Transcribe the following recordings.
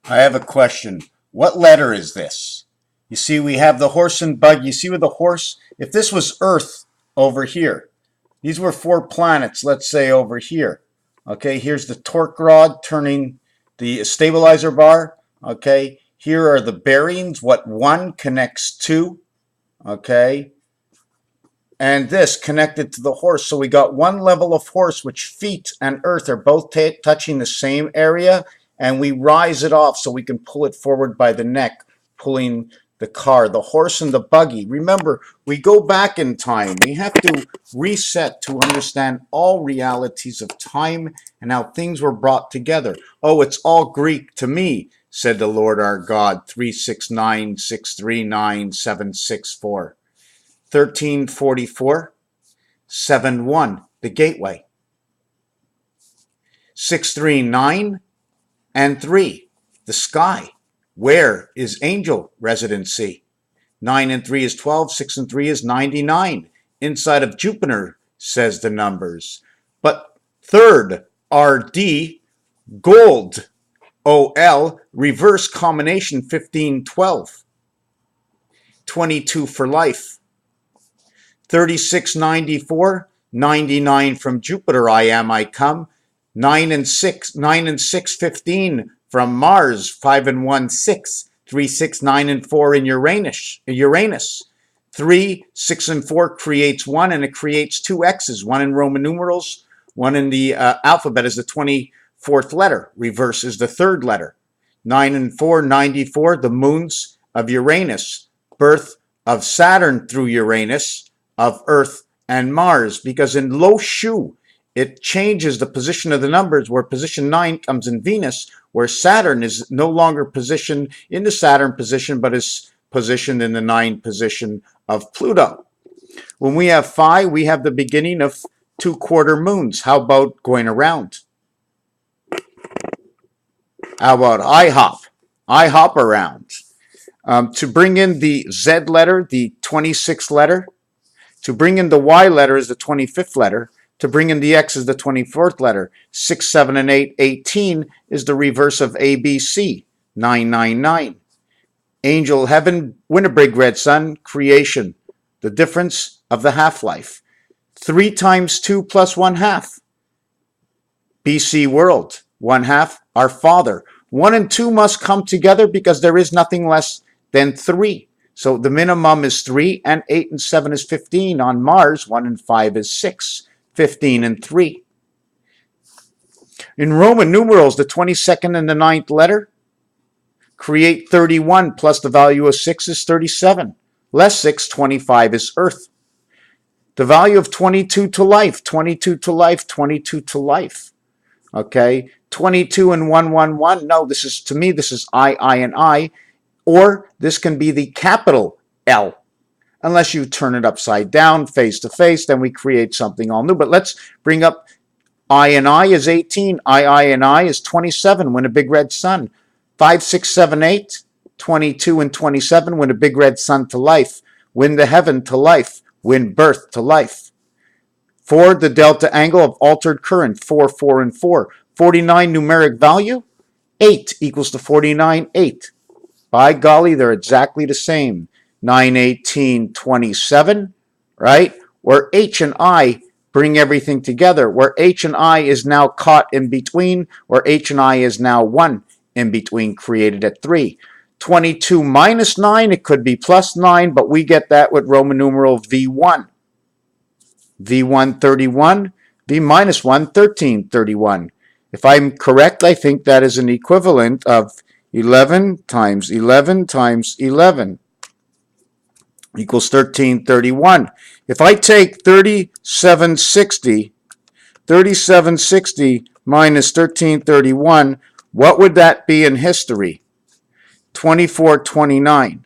I have a question. What letter is this? You see, we have the horse and buggy. You see with the horse, if this was Earth over here, these were 4 planets, let's say over here. Okay, here's the torque rod turning the stabilizer bar. Okay, here are the bearings, what one connects to. Okay, and this connected to the horse. So we got one level of horse, which feet and earth are both touching the same area, and we rise it off so we can pull it forward by the neck, pulling the car, the horse and the buggy. Remember, we go back in time. We have to reset to understand all realities of time and how things were brought together. Oh, it's all Greek to me, said the Lord our God, 369 639 764. 1344, 71, the gateway. 639 and 3, the sky. Where is angel residency? 9 and 3 is 12, 6 and 3 is 99. Inside of Jupiter, says the numbers. But third, RD, gold, OL, reverse combination 1512. 22 for life. 3694, 99 from Jupiter, I am, I come. 9 and 6, 15 from Mars, 5 and 1, 6. 3, 6, 9 and 4 in Uranus. 3, 6 and 4 creates 1, and it creates 2 X's, one in Roman numerals, one in the alphabet is the 24th letter. Reverse is the 3rd letter. 9 and 4, 94, the moons of Uranus. Birth of Saturn through Uranus, of Earth and Mars, because in low shu it changes the position of the numbers, where position 9 comes in Venus, where Saturn is no longer positioned in the Saturn position but is positioned in the 9 position of Pluto. When we have phi, we have the beginning of 2 quarter moons. How about going around? How about I hop around. To bring in the Z letter, the 26th letter. To bring in the Y letter is the 25th letter. To bring in the X is the 24th letter. 6, 7, and 8, 18 is the reverse of ABC, 999. Angel heaven, Winterberg red sun, creation. The difference of the half-life. 3 times 2 plus 1 half. BC world, 1 half, our Father. 1 and 2 must come together because there is nothing less than 3. So the minimum is 3, and 8 and 7 is 15. On Mars, 1 and 5 is 6, 15 and 3. In Roman numerals, the 22nd and the 9th letter create 31, plus the value of 6 is 37. Less 6, 25 is Earth. The value of 22 to life, 22 to life, 22 to life. Okay, 22 and 111. No, this is, to me, this is I, and I. Or this can be the capital L. Unless you turn it upside down, face to face, then we create something all new. But let's bring up I and I is 18. I and I is 27. Win a big red sun. 5, 6, 7, 8. 22 and 27. Win a big red sun to life. Win the heaven to life. Win birth to life. 4, the delta angle of altered current. 4, 4, and 4. 49 numeric value. 8 equals to 49, 8. By golly, they're exactly the same. 9, 18, 27, right? Where H and I bring everything together, where H and I is now caught in between, where H and I is now 1 in between, created at 3. 22 minus 9, it could be plus 9, but we get that with Roman numeral V1. V1, 31, V minus 1, 13, 31. If I'm correct, I think that is an equivalent of 11 times 11 times 11 equals 1331. If I take 3760 minus 1331, what would that be in history? 2429.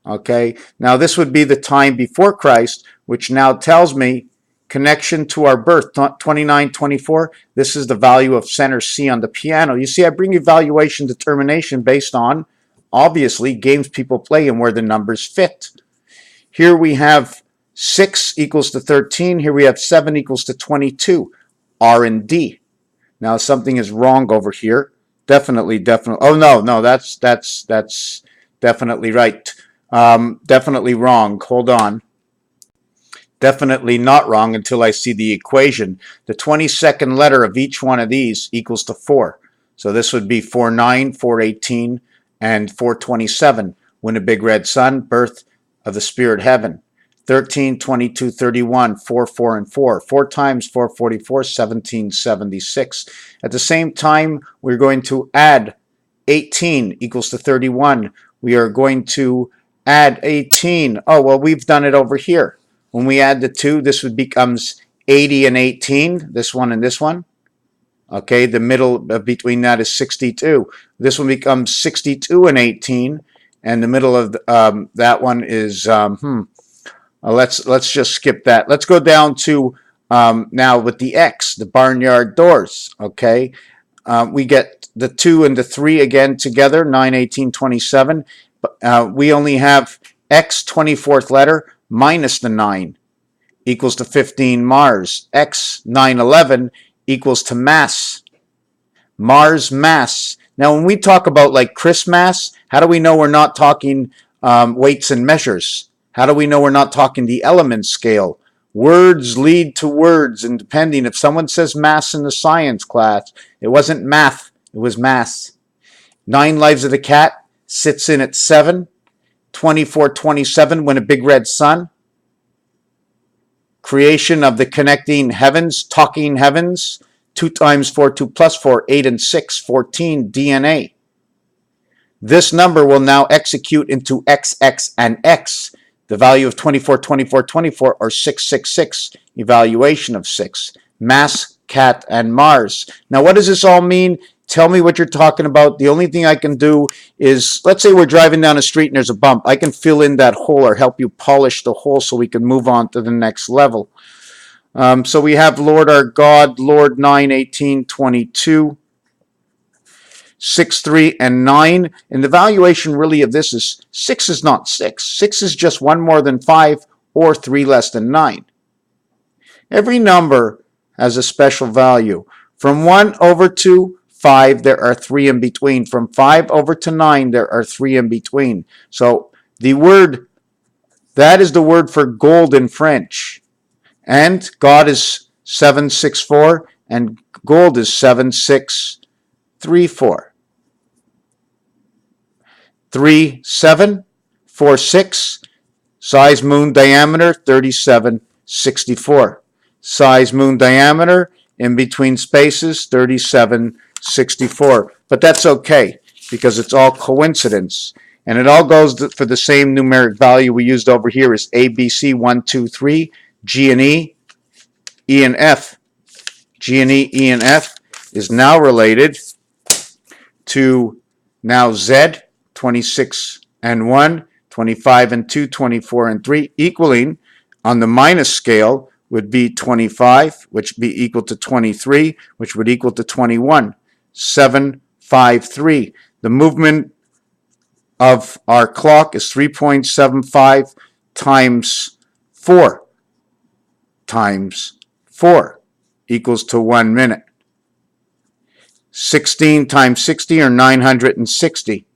Okay, now this would be the time before Christ, which now tells me connection to our birth, 2924. This is the value of center C on the piano. You see, I bring evaluation determination based on, obviously, games people play and where the numbers fit. Here we have 6 equals to 13. Here we have 7 equals to 22. R and D. Now something is wrong over here. Definitely. Oh no, that's definitely right. Definitely wrong. Hold on. Definitely not wrong until I see the equation. The 22nd letter of each one of these equals to 4. So this would be 49, 418, and 427. When a big red sun, birth of the spirit heaven. 13, 22, 31, 4, 4, and 4. 4 times 444, 1776. At the same time, we're going to add 18 equals to 31. We are going to add 18. Oh, well, we've done it over here. When we add the 2, this would becomes 80 and 18, this one and this one. Okay, the middle between that is 62. This one becomes 62 and 18, and the middle of that one is, let's just skip that. Let's go down to now with the X, the barnyard doors. Okay, we get the 2 and the 3 again together, 9, 18, 27. We only have X 24th letter minus the 9 equals to 15 Mars. X 911 equals to mass. Mars mass. Now when we talk about like Christmas, how do we know we're not talking weights and measures? How do we know we're not talking the element scale? Words lead to words, and depending if someone says mass in the science class, it wasn't math, it was mass. 9 lives of the cat sits in at 7. 2427 when a big red sun. Creation of the connecting heavens, talking heavens. 2 times 4, 2 plus 4, 8 and 6, 14 DNA. This number will now execute into X, X, and X. The value of 24, 24, 24, or 666, evaluation of 6. Mass, cat, and Mars. Now, what does this all mean? Tell me what you're talking about. The only thing I can do is, let's say we're driving down a street and there's a bump. I can fill in that hole or help you polish the hole so we can move on to the next level. So we have Lord our God, Lord 9, 18, 22, 6, 3, and 9. And the valuation really of this is 6 is not 6. 6 is just 1 more than 5 or 3 less than 9. Every number has a special value. From 1 over to 5, there are 3 in between. From 5 over to 9, there are 3 in between. So the word, that is the word for gold in French. And God is 764, and gold is 7634. 3, 7, 4, 6. Size moon diameter 3764. Size moon diameter in between spaces 3764. But that's okay because it's all coincidence. And it all goes for the same numeric value we used over here is A, B, C, 1, 2, 3, G and E, E and F. G and E, and F is now related to now Z, 26 and 1, 25 and 2, 24 and 3, equaling on the minus scale would be 25, which would be equal to 23, which would equal to 21. 7, 5, 3. The movement of our clock is 3.75 times 4 times 4 equals to 1 minute. 16 times 60 or 960.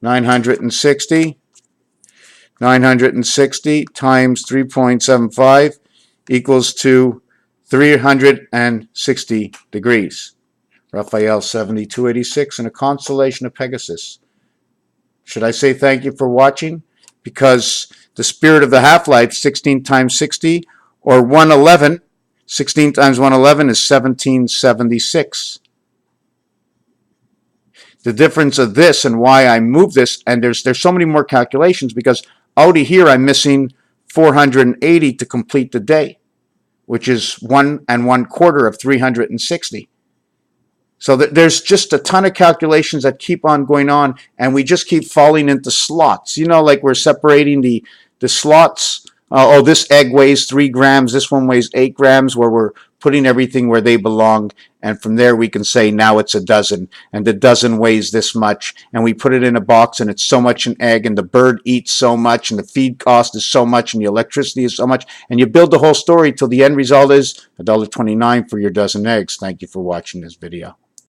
960 times 3.75 equals to 360 degrees. Raphael 7286 and a constellation of Pegasus. Should I say thank you for watching? Because the spirit of the half-life, 16 times 60 or 111, 16 times 111 is 1776. The difference of this and why I moved this, and there's so many more calculations because out of here I'm missing 480 to complete the day, which is 1 1/4 of 360. So there's just a ton of calculations that keep on going on, and we just keep falling into slots. You know, like we're separating the slots. Oh, this egg weighs 3 grams, this one weighs 8 grams, where we're putting everything where they belong, and from there we can say now it's a dozen, and the dozen weighs this much, and we put it in a box, and it's so much an egg, and the bird eats so much, and the feed cost is so much, and the electricity is so much, and you build the whole story till the end result is $1.29 for your dozen eggs. Thank you for watching this video.